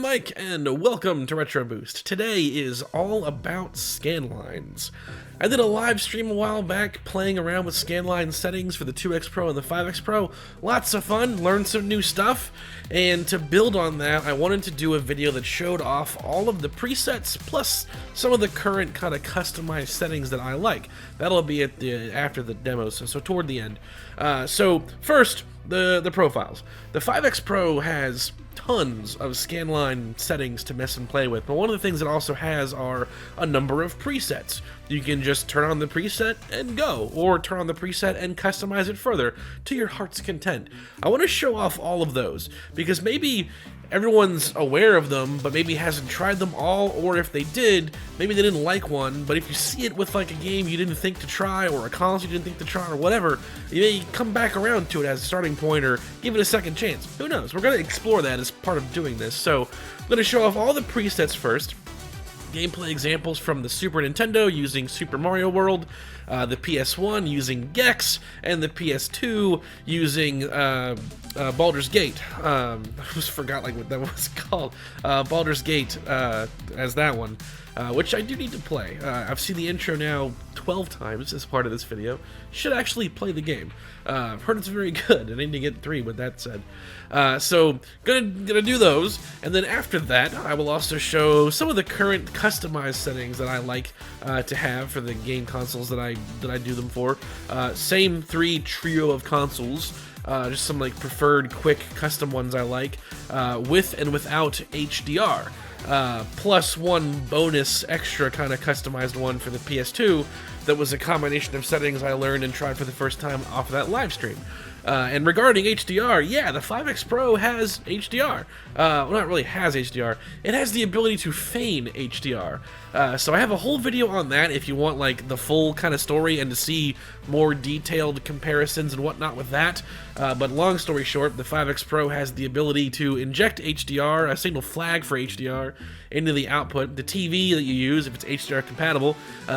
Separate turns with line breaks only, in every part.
I'm Mike, and welcome to Retro Boost. Today is all about scanlines. I did a live stream a while back playing around with scanline settings for the 2X Pro and the 5X Pro. Lots of fun, learned some new stuff, and to build on that, I wanted to do a video that showed off all of the presets, plus some of the current kind of customized settings that I like. That'll be at after the demo, so toward the end. So first, the profiles. The 5X Pro has tons of scanline settings to mess and play with, but one of the things it also has are a number of presets. You can just turn on the preset and go, or turn on the preset and customize it further to your heart's content. I want to show off all of those, because maybe everyone's aware of them, but maybe hasn't tried them all, or if they did, maybe they didn't like one, but if you see it with like a game you didn't think to try, or a console you didn't think to try, or whatever, you may come back around to it as a starting point, or give it a second chance. Who knows? We're going to explore that as part of doing this. So I'm going to show off all the presets first. Gameplay examples from the Super Nintendo using Super Mario World, the PS1 using Gex, and the PS2 using Baldur's Gate. I just forgot like what that was called. Baldur's Gate as that one, which I do need to play. I've seen the intro now 12 times as part of this video. Should actually play the game. I've heard it's very good. I need to get 3 with that said. So gonna do those, and then after that I will also show some of the current customized settings that I like to have for the game consoles that I do them for. Same 3 trio of consoles. Just some like preferred quick custom ones I like, with and without HDR. Plus one bonus extra kind of customized one for the PS2 that was a combination of settings I learned and tried for the first time off of that live stream. And regarding HDR, yeah, the 5X Pro has HDR. Well, not really has HDR. It has the ability to feign HDR. So I have a whole video on that if you want like the full kind of story and to see more detailed comparisons and whatnot with that. But long story short, the 5X Pro has the ability to inject HDR, a signal flag for HDR, into the output. The TV that you use, if it's HDR compatible,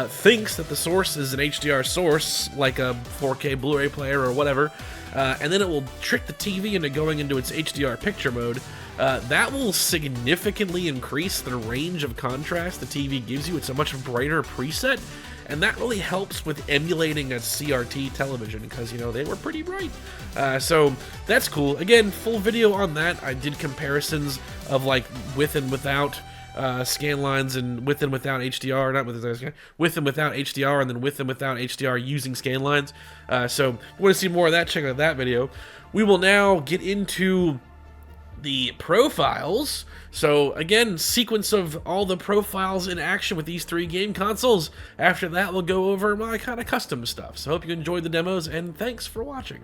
thinks that the source is an HDR source, like a 4K Blu-ray player or whatever, and then it will trick the TV into going into its HDR picture mode. That will significantly increase the range of contrast the TV gives you. It's a much brighter preset, and that really helps with emulating a CRT television because, you know, they were pretty bright. So that's cool. Again, full video on that. I did comparisons of like with and without scanlines and with and without HDR, not with and without HDR, and then with and without HDR using scanlines. So if you want to see more of that, check out that video. We will now get into the profiles. So again, sequence of all the profiles in action with these 3 game consoles. After that, we'll go over my kind of custom stuff. So hope you enjoyed the demos, and thanks for watching.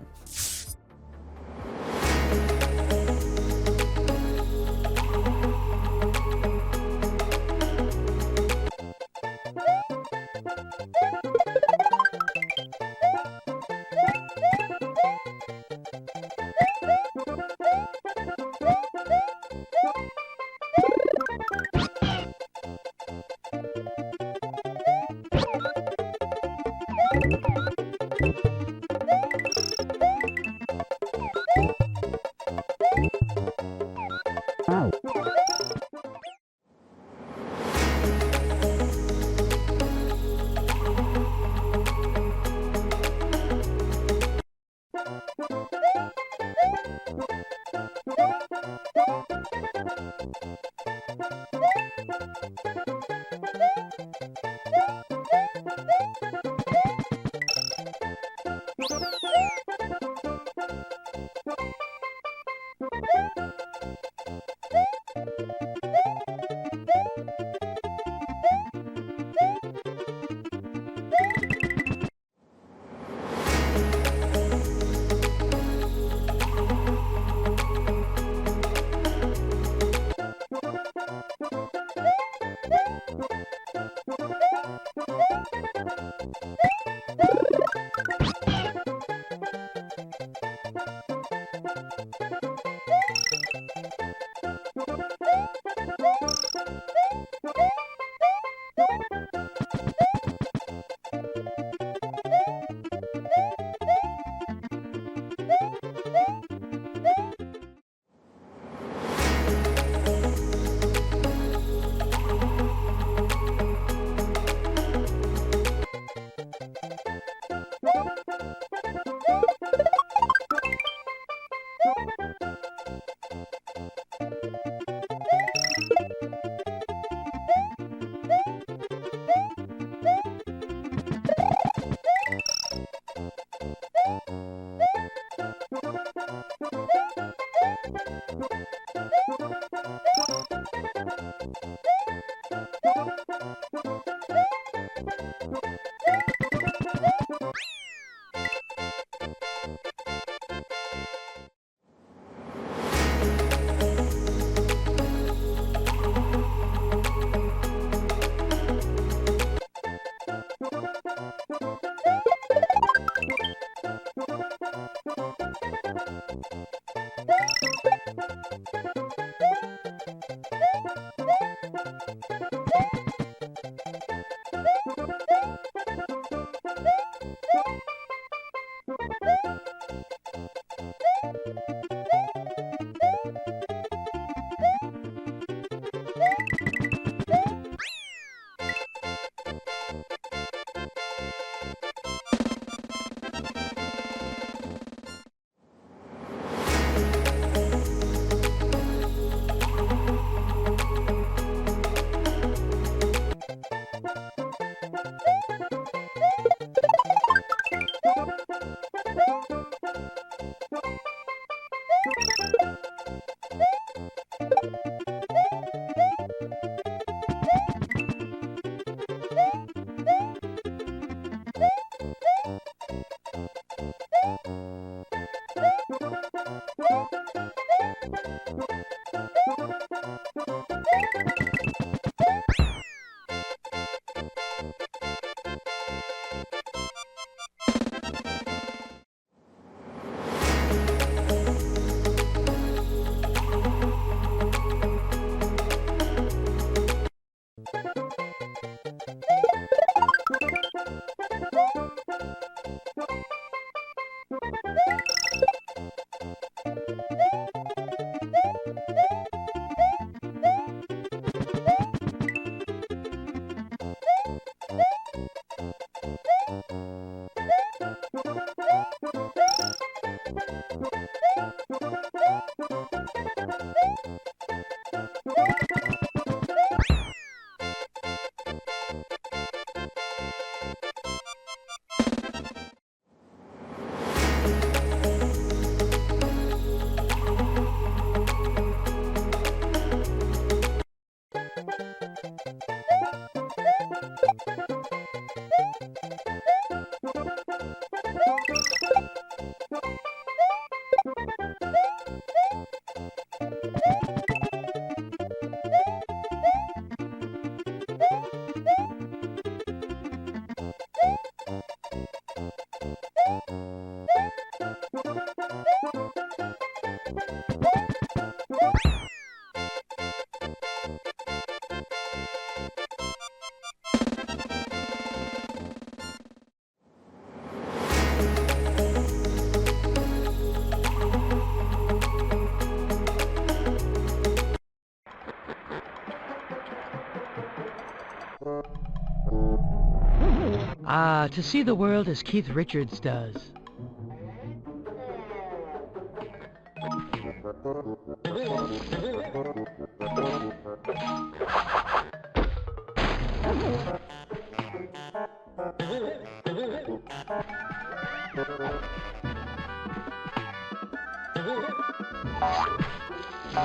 To see the world as Keith Richards does.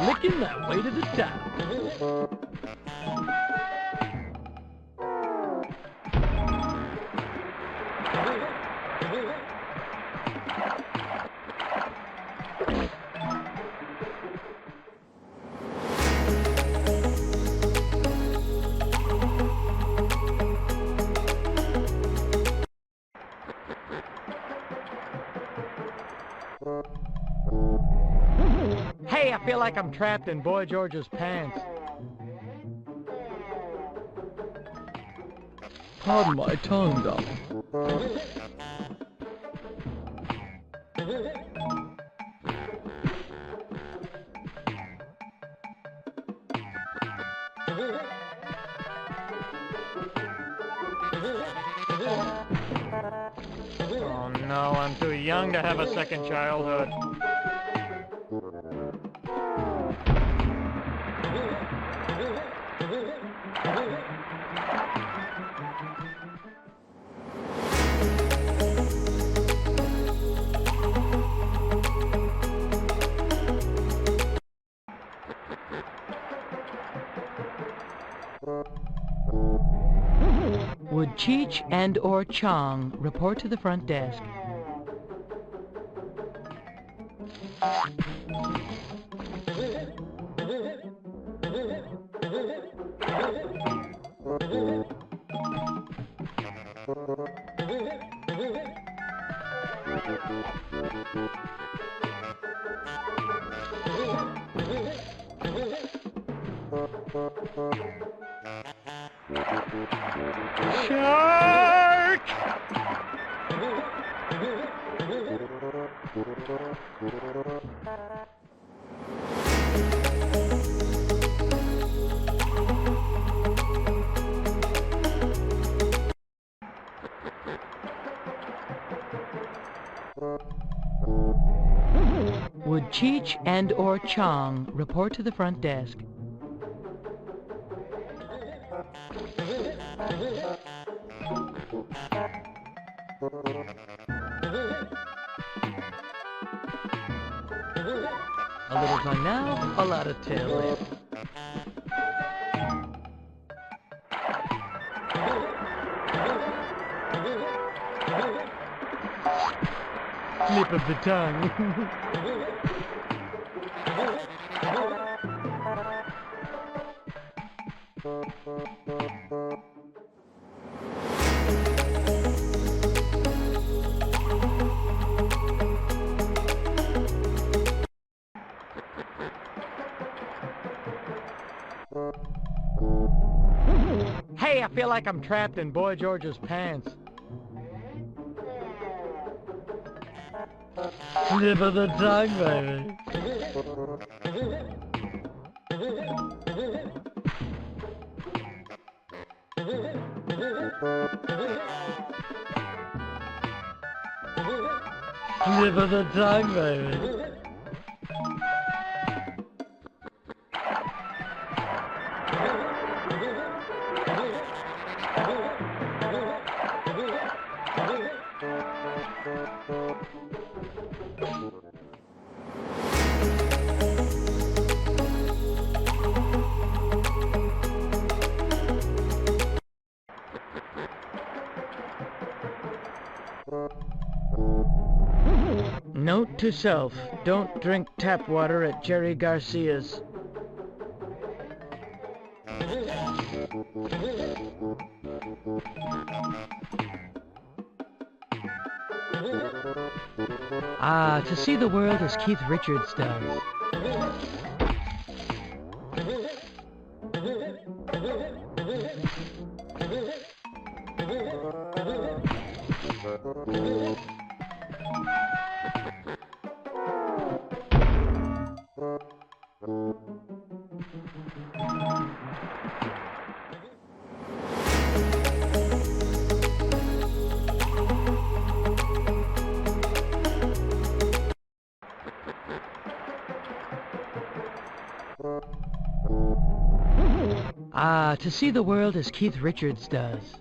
Licking that way to the top. Hey, I feel like I'm trapped in Boy George's pants. Pardon my tongue, darling. Oh no, I'm too young to have a second childhood. Would Cheech and or Chong report to the front desk? Shark! Would Cheech and or Chong report to the front desk? A little tongue now, a lot of tail lip. Slip of the tongue. Hey, I feel like I'm trapped in Boy George's pants. Slip of the tongue, baby. Slip of the tongue, baby. Note to self, don't drink tap water at Jerry Garcia's. To see the world as Keith Richards does. To see the world as Keith Richards does.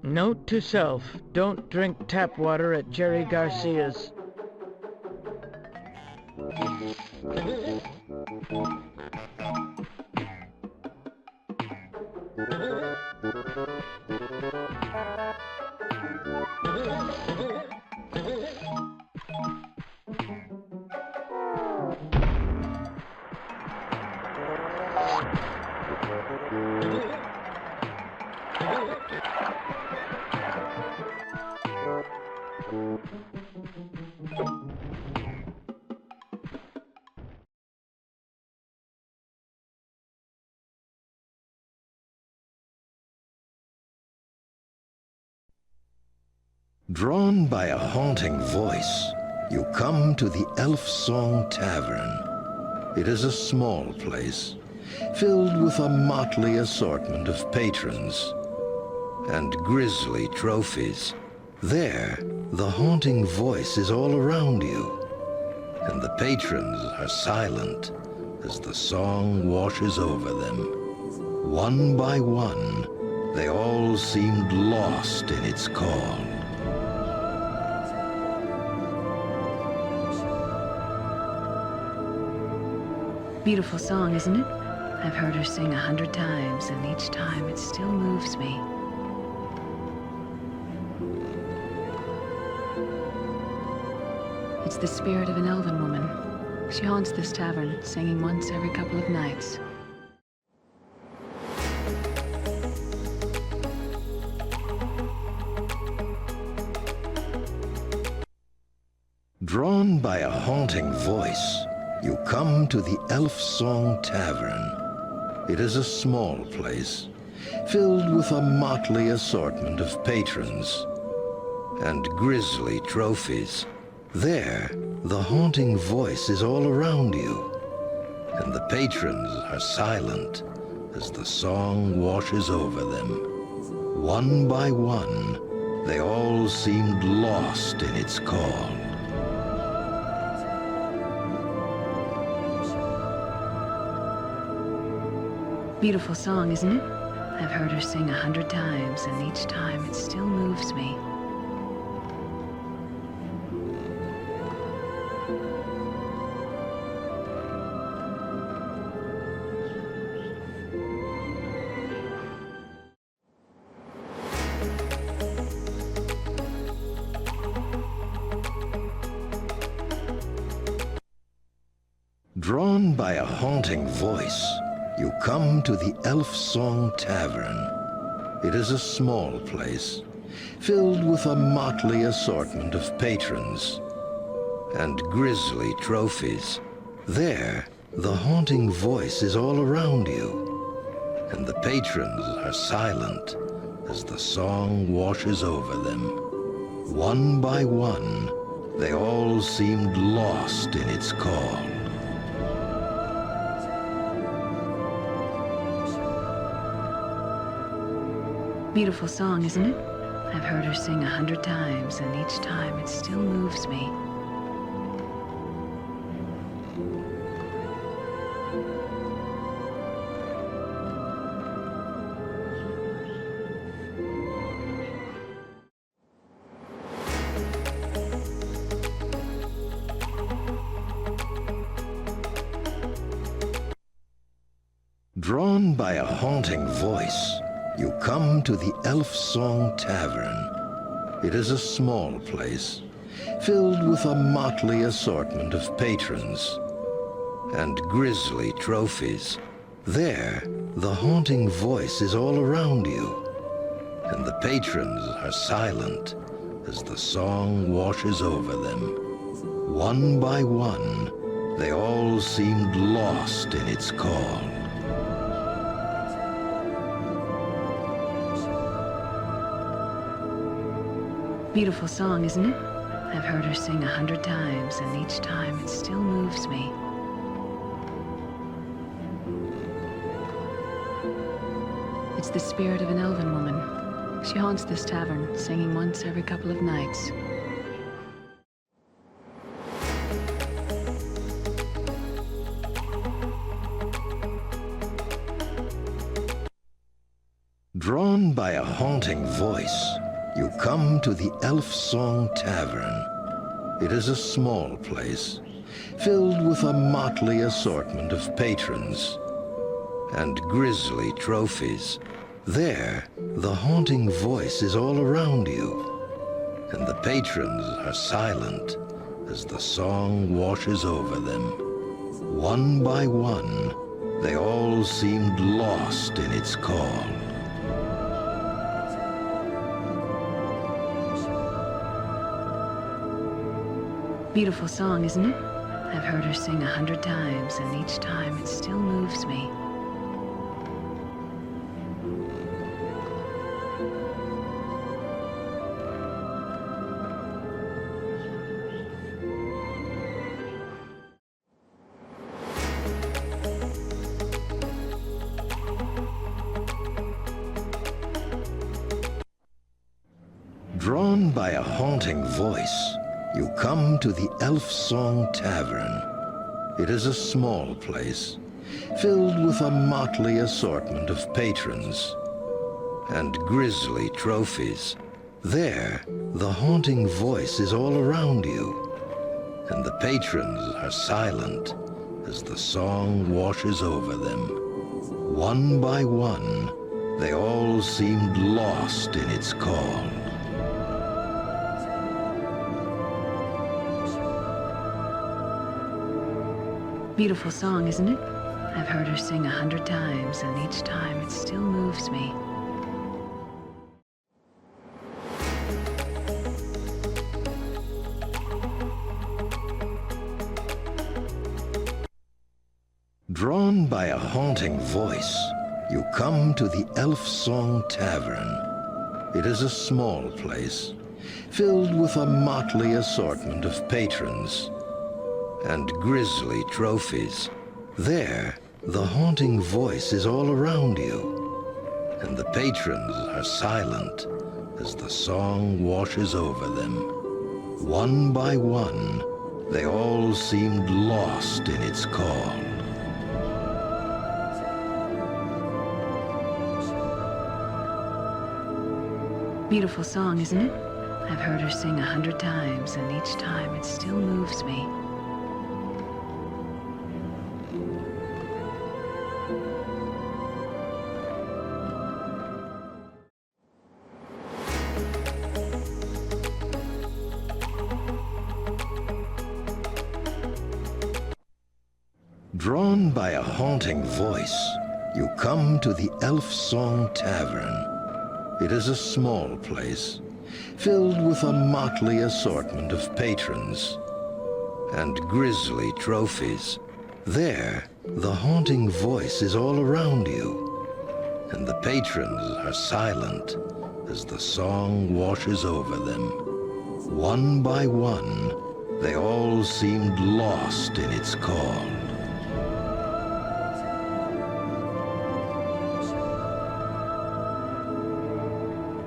Note to self, don't drink tap water at Jerry Garcia's.
Drawn by a haunting voice, you come to the Elf Song Tavern. It is a small place, filled with a motley assortment of patrons and grisly trophies. There, the haunting voice is all around you, and the patrons are silent as the song washes over them. One by one, they all seemed lost in its call.
Beautiful song, isn't it? I've heard her sing 100 times, and each time it still moves me. It's the spirit of an elven woman. She haunts this tavern, singing once every couple of nights.
Drawn by a haunting voice, you come to the Elf Song Tavern. It is a small place, filled with a motley assortment of patrons and grisly trophies. There, the haunting voice is all around you, and the patrons are silent as the song washes over them. One by one, they all seemed lost in its call.
Beautiful song, isn't it? I've heard her sing 100 times, and each time it still moves me.
Drawn by a haunting voice, you come to the Elf Song Tavern. It is a small place, filled with a motley assortment of patrons and grisly trophies. There, the haunting voice is all around you, and the patrons are silent as the song washes over them. One by one, they all seemed lost in its call.
Beautiful song, isn't it? I've heard her sing 100 times, and each time it still moves me.
Drawn by a haunting voice, you come to the Elf Song Tavern. It is a small place, filled with a motley assortment of patrons and grisly trophies. There, the haunting voice is all around you, and the patrons are silent as the song washes over them. One by one, they all seemed lost in its call.
Beautiful song, isn't it? I've heard her sing 100 times, and each time it still moves me. It's the spirit of an elven woman. She haunts this tavern, singing once every couple of nights.
Drawn by a haunting voice, you come to the Elf Song Tavern. It is a small place, filled with a motley assortment of patrons and grisly trophies. There, the haunting voice is all around you, and the patrons are silent as the song washes over them. One by one, they all seemed lost in its call.
Beautiful song, isn't it? I've heard her sing 100 times, and each time it still moves me.
Drawn by a haunting voice, you come to the Elf Song Tavern. It is a small place, filled with a motley assortment of patrons and grisly trophies. There, the haunting voice is all around you, and the patrons are silent as the song washes over them. One by one, they all seemed lost in its call.
Beautiful song, isn't it? I've heard her sing 100 times, and each time it still moves me.
Drawn by a haunting voice, you come to the Elf Song Tavern. It is a small place, filled with a motley assortment of patrons and grisly trophies. There, the haunting voice is all around you, and the patrons are silent as the song washes over them. One by one, they all seemed lost in its call.
Beautiful song, isn't it? I've heard her sing 100 times, and each time it still moves me.
Drawn by a haunting voice, you come to the Elf Song Tavern. It is a small place, filled with a motley assortment of patrons and grisly trophies. There, the haunting voice is all around you, and the patrons are silent as the song washes over them. One by one, they all seemed lost in its call.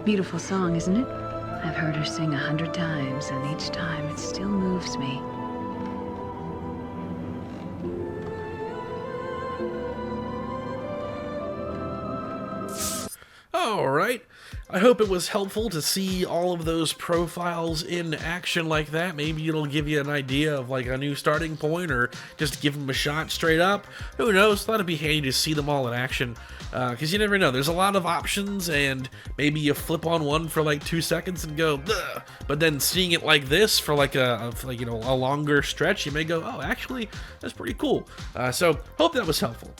Beautiful song, isn't it? I've heard her sing 100 times, and each time it still moves me.
All right. I hope it was helpful to see all of those profiles in action like that. Maybe it'll give you an idea of like a new starting point, or just give them a shot straight up. Who knows? Thought it'd be handy to see them all in action, because you never know. There's a lot of options, and maybe you flip on one for like 2 seconds and go, ugh. But then seeing it like this for like a longer stretch, you may go, oh, actually, that's pretty cool. So hope that was helpful.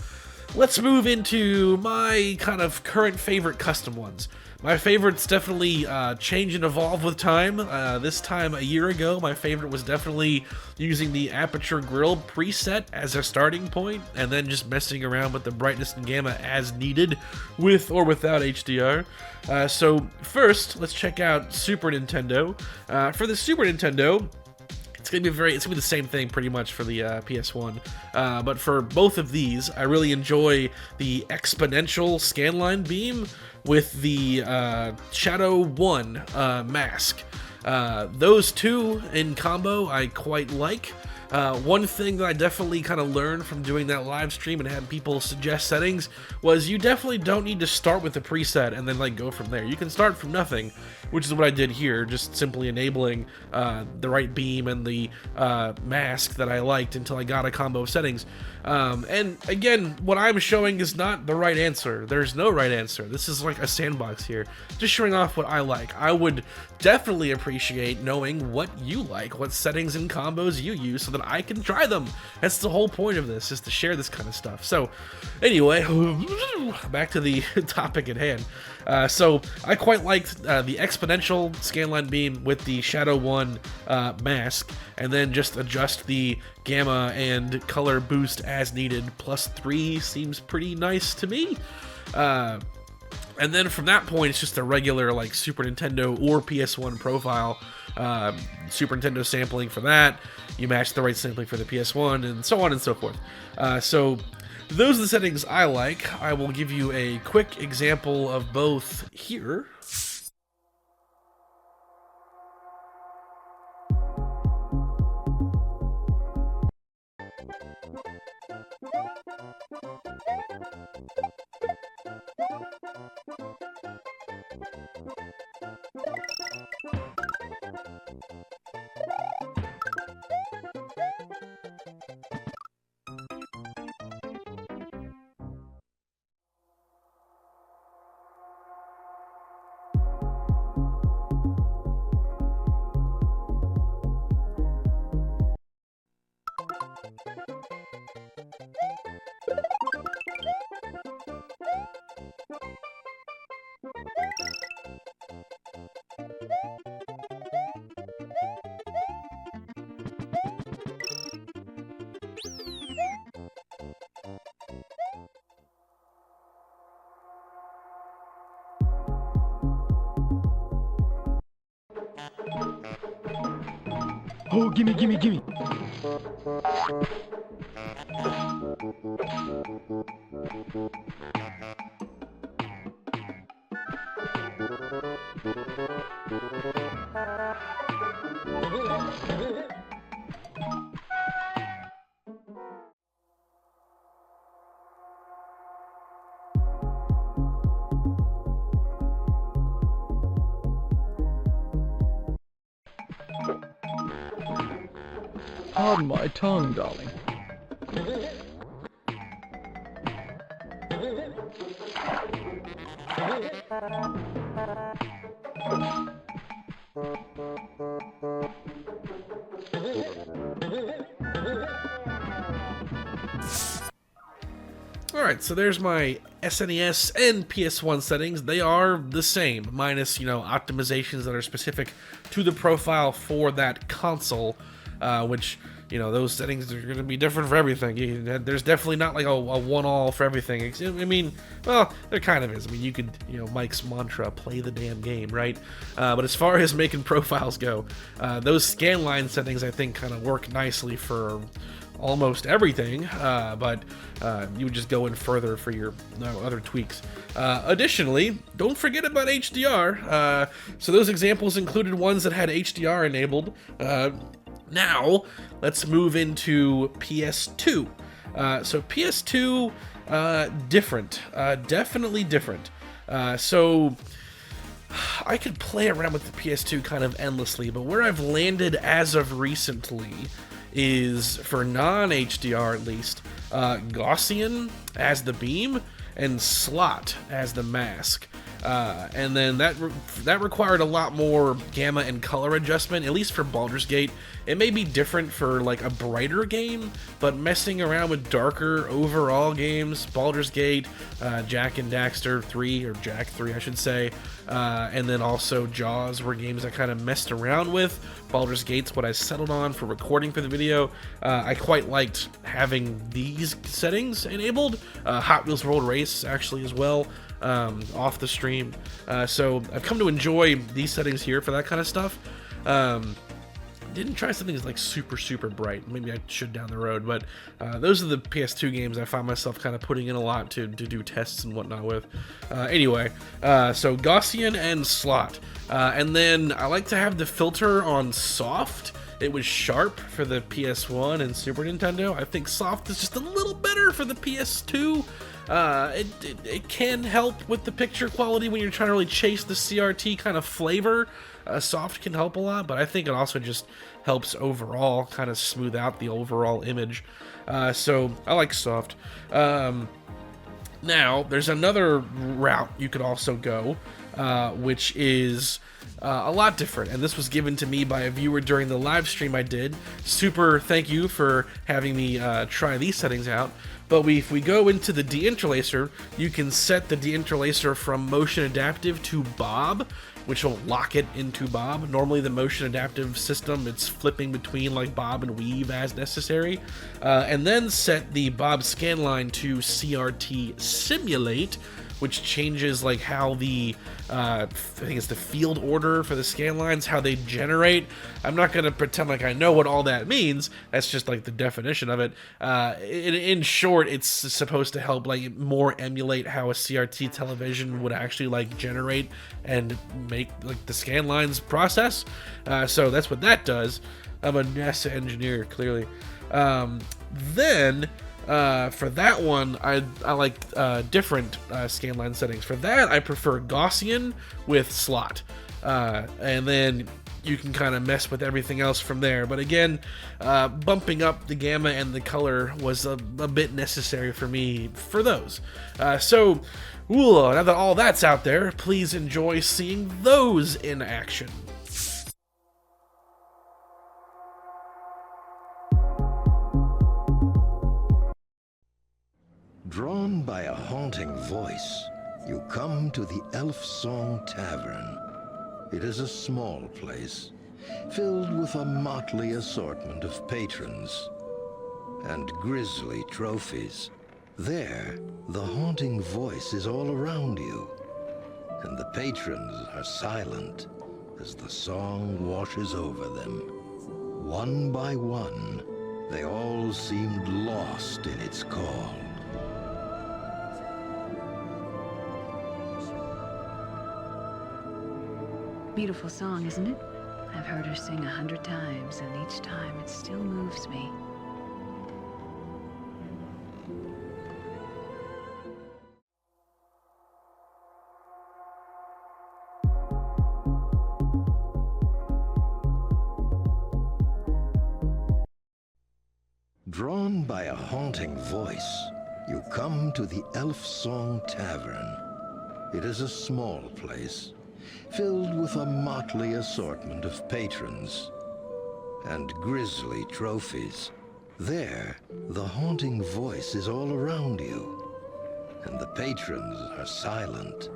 Let's move into my kind of current favorite custom ones. My favorites definitely change and evolve with time. This time a year ago, my favorite was definitely using the aperture grill preset as a starting point, and then just messing around with the brightness and gamma as needed, with or without HDR. So first, let's check out Super Nintendo. For the Super Nintendo, it's gonna be the same thing pretty much for the PS1, but for both of these, I really enjoy the exponential scanline beam with the Shadow 1 mask. Those two in combo I quite like. One thing that I definitely kind of learned from doing that live stream and having people suggest settings was you definitely don't need to start with the preset and then like go from there. You can start from nothing, which is what I did here, just simply enabling the right beam and the mask that I liked until I got a combo of settings. And again, what I'm showing is not the right answer. There's no right answer. This is like a sandbox here, just showing off what I like. I would definitely appreciate knowing what you like, what settings and combos you use, so that I can try them. That's the whole point of this, is to share this kind of stuff. So anyway, back to the topic at hand. So I quite liked the exponential scanline beam with the Shadow 1 mask, and then just adjust the gamma and color boost as needed. +3 seems pretty nice to me. And then from that point, it's just a regular like Super Nintendo or PS1 profile. Super Nintendo sampling for that. You match the right sampling for the PS1, and so on and so forth. So those are the settings I like. I will give you a quick example of both here.
Oh, gimme, gimme, gimme. Pardon my tongue, darling.
Alright, so there's my SNES and PS1 settings. They are the same, minus, optimizations that are specific to the profile for that console, which, those settings are going to be different for everything. There's definitely not like a one-all for everything. I mean, well, there kind of is. I mean, you could, Mike's mantra, play the damn game, right? But as far as making profiles go, those scanline settings, I think, kind of work nicely for almost everything, but you would just go in further for your other tweaks. Additionally, don't forget about HDR. So those examples included ones that had HDR enabled. Now, let's move into PS2. So PS2, different. Definitely different. So I could play around with the PS2 kind of endlessly, but where I've landed as of recently is, for non-HDR at least, Gaussian as the beam and Slot as the mask. And then that required a lot more gamma and color adjustment, at least for Baldur's Gate. It may be different for like a brighter game, but messing around with darker overall games, Baldur's Gate, Jak and Daxter 3, or Jak 3 I should say, and then also Jaws were games I kind of messed around with. Baldur's Gate's what I settled on for recording for the video. I quite liked having these settings enabled. Hot Wheels World Race actually as well, off the stream. So I've come to enjoy these settings here for that kind of stuff. Didn't try something that's like super bright. Maybe I should down the road, but those are the PS2 games I find myself kind of putting in a lot to do tests and whatnot with. Anyway, so Gaussian and Slot. And then I like to have the filter on soft. It was sharp for the PS1 and Super Nintendo. I think soft is just a little better for the PS2. It can help with the picture quality when you're trying to really chase the CRT kind of flavor. Soft can help a lot, but I think it also just helps overall kind of smooth out the overall image. So I like soft. Now, there's another route you could also go, which is a lot different, and this was given to me by a viewer during the live stream I did. Super thank you for having me try these settings out. But if we go into the deinterlacer, you can set the deinterlacer from motion adaptive to bob, which will lock it into bob. Normally the motion adaptive system, it's flipping between like bob and weave as necessary. And then set the bob scanline to CRT Simulate, which changes like how the I think it's the field order for the scan lines, how they generate. I'm not gonna pretend like I know what all that means. That's just like the definition of it. In short, it's supposed to help like more emulate how a CRT television would actually like generate and make like the scan lines process. So that's what that does. I'm a NASA engineer, clearly. Then for that one, I like different scanline settings. For that, I prefer Gaussian with Slot, and then you can kind of mess with everything else from there. But again, bumping up the gamma and the color was a bit necessary for me for those. So now that all that's out there, please enjoy seeing those in action.
Drawn by a haunting voice, you come to the Elf Song Tavern. It is a small place, filled with a motley assortment of patrons and grisly trophies. There, the haunting voice is all around you, and the patrons are silent as the song washes over them. One by one, they all seemed lost in its call.
Beautiful song, isn't it? I've heard her sing 100 times, and each time it still moves me.
Drawn by a haunting voice, you come to the Elf Song Tavern. It is a small place, filled with a motley assortment of patrons and grisly trophies. There, the haunting voice is all around you, and the patrons are silent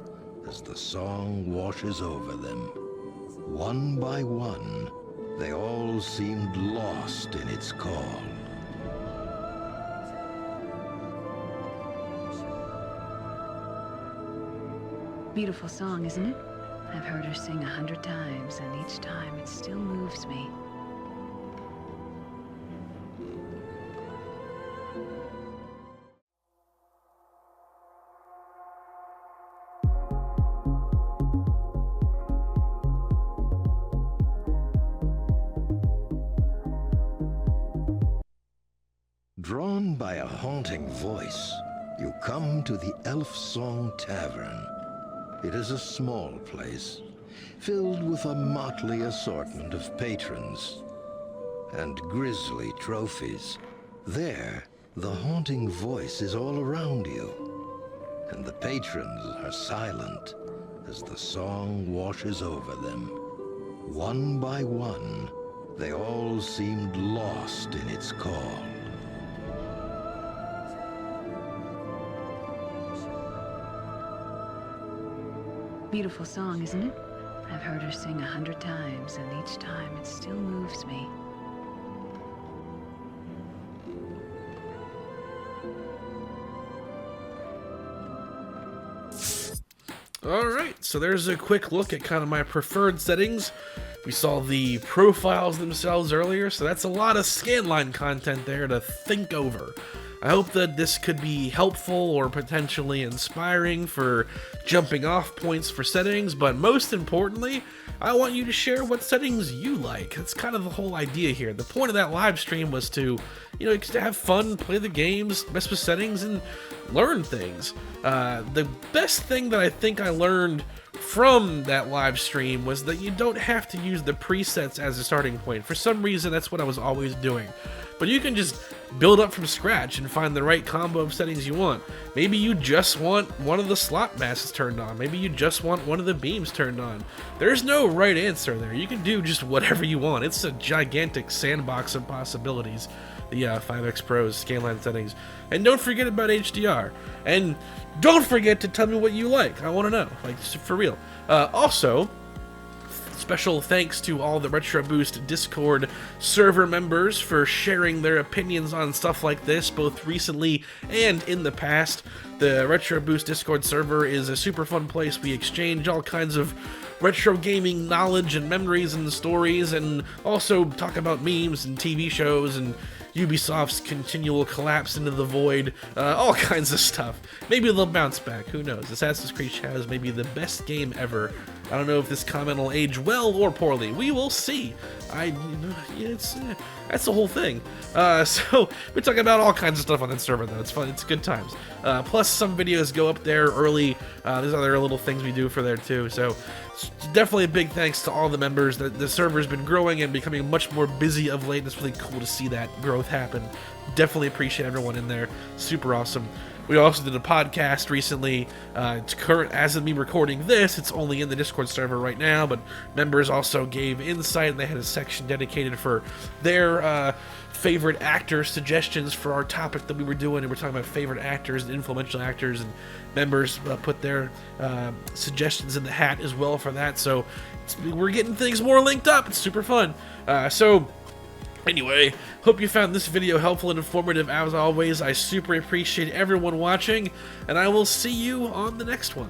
as the song washes over them. One by one, they all seemed lost in its call.
Beautiful song, isn't it? I've heard her sing 100 times, and each time it still moves me.
Drawn by a haunting voice, you come to the Elf Song Tavern. It is a small place, filled with a motley assortment of patrons and grisly trophies. There, the haunting voice is all around you, and the patrons are silent as the song washes over them. One by one, they all seemed lost in its call.
Beautiful song, isn't it? I've heard her sing 100 times, and each time it still moves me.
Alright, so there's a quick look at kind of my preferred settings. We saw the profiles themselves earlier, so that's a lot of Scanline content there to think over. I hope that this could be helpful or potentially inspiring for jumping off points for settings, but most importantly, I want you to share what settings you like. That's kind of the whole idea here. The point of that live stream was to, to have fun, play the games, mess with settings, and learn things. The best thing that I think I learned from that live stream was that you don't have to use the presets as a starting point. For some reason, that's what I was always doing. But you can just build up from scratch and find the right combo of settings you want. Maybe you just want one of the slot masks turned on. Maybe you just want one of the beams turned on. There's no right answer there. You can do just whatever you want. It's a gigantic sandbox of possibilities. The 5X Pro's Scanline settings. And don't forget about HDR. And don't forget to tell me what you like. I want to know. Like, for real. Also, special thanks to all the Retro Boost Discord server members for sharing their opinions on stuff like this, both recently and in the past. The Retro Boost Discord server is a super fun place. We exchange all kinds of retro gaming knowledge and memories and stories, and also talk about memes and TV shows and Ubisoft's continual collapse into the void, all kinds of stuff. Maybe they'll bounce back, who knows. Assassin's Creed Shadows may be the best game ever. I don't know if this comment will age well or poorly. We will see. That's the whole thing. So we're talking about all kinds of stuff on that server, though. It's fun. It's good times. Plus, some videos go up there early. There's other little things we do for there too. So definitely a big thanks to all the members. The server's been growing and becoming much more busy of late. It's really cool to see that growth happen. Definitely appreciate everyone in there. Super awesome. We also did a podcast recently. It's current as of me recording this. It's only in the Discord server right now, but members also gave insight, and they had a section dedicated for their favorite actor suggestions for our topic that we were doing. And we're talking about favorite actors and influential actors, and members put their suggestions in the hat as well for that. So we're getting things more linked up. It's super fun. Anyway, hope you found this video helpful and informative as always. I super appreciate everyone watching, and I will see you on the next one.